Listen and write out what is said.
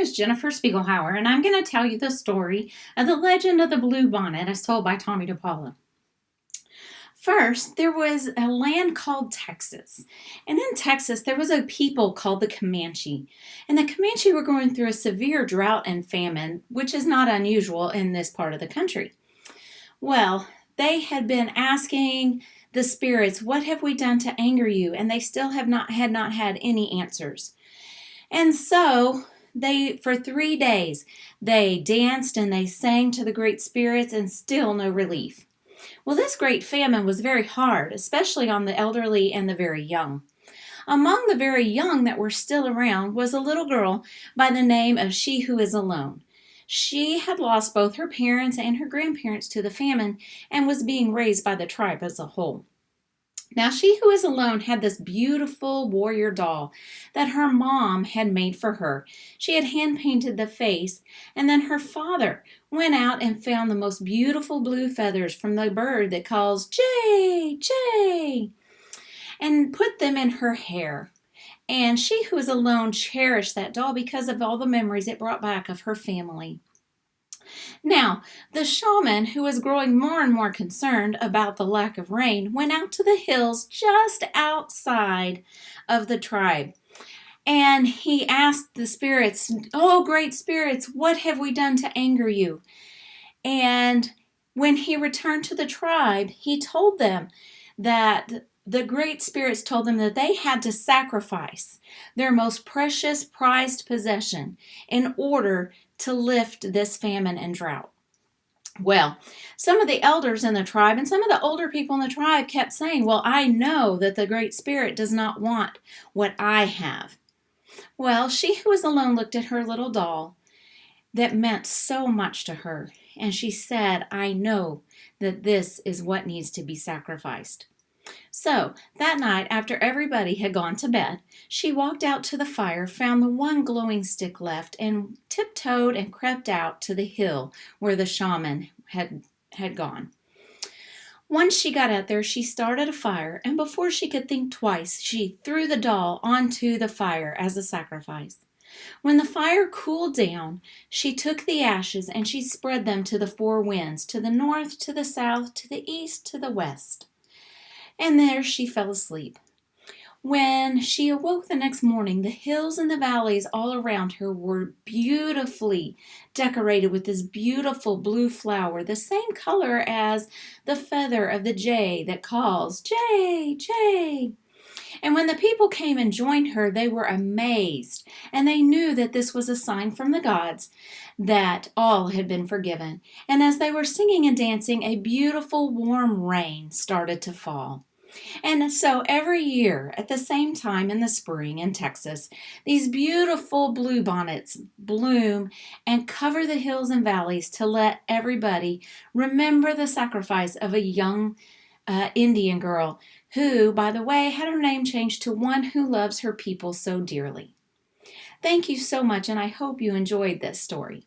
is Jennifer Spiegelhauer, and I'm going to tell you the story of the legend of the Bluebonnet as told by Tommy DePaula. First, there was a land called Texas. And in Texas, there was a people called the Comanche. And the Comanche were going through a severe drought and famine, which is not unusual in this part of the country. Well, they had been asking the spirits, "What have we done to anger you?" And they still had not had any answers. And so for 3 days, they danced and they sang to the great spirits, and still no relief. Well, this great famine was very hard, especially on the elderly and the very young. Among the very young that were still around was a little girl by the name of She Who Is Alone. She had lost both her parents and her grandparents to the famine and was being raised by the tribe as a whole. Now, She Who Is Alone had this beautiful warrior doll that her mom had made for her. She had hand-painted the face, and then her father went out and found the most beautiful blue feathers from the bird that calls Jay, Jay, and put them in her hair. And She Who Is Alone cherished that doll because of all the memories it brought back of her family. Now, the shaman, who was growing more and more concerned about the lack of rain, went out to the hills just outside of the tribe. And he asked the spirits, "Oh, great spirits, what have we done to anger you?" And when he returned to the tribe, he told them that the great spirits told them that they had to sacrifice their most precious, prized possession in order to lift this famine and drought. Well, some of the elders in the tribe and some of the older people in the tribe kept saying, "Well, I know that the great spirit does not want what I have." Well, She Who Was Alone looked at her little doll that meant so much to her, and she said, "I know that this is what needs to be sacrificed." So, that night, after everybody had gone to bed, she walked out to the fire, found the one glowing stick left, and tiptoed and crept out to the hill where the shaman had gone. Once she got out there, she started a fire, and before she could think twice, she threw the doll onto the fire as a sacrifice. When the fire cooled down, she took the ashes and she spread them to the four winds, to the north, to the south, to the east, to the west. And there she fell asleep. When she awoke the next morning, the hills and the valleys all around her were beautifully decorated with this beautiful blue flower, the same color as the feather of the jay that calls, "Jay, Jay." And when the people came and joined her, they were amazed, and they knew that this was a sign from the gods that all had been forgiven. And as they were singing and dancing, a beautiful warm rain started to fall. And so every year at the same time in the spring in Texas, these beautiful bluebonnets bloom and cover the hills and valleys to let everybody remember the sacrifice of a young Indian girl who, by the way, had her name changed to One Who Loves Her People So Dearly. Thank you so much, and I hope you enjoyed this story.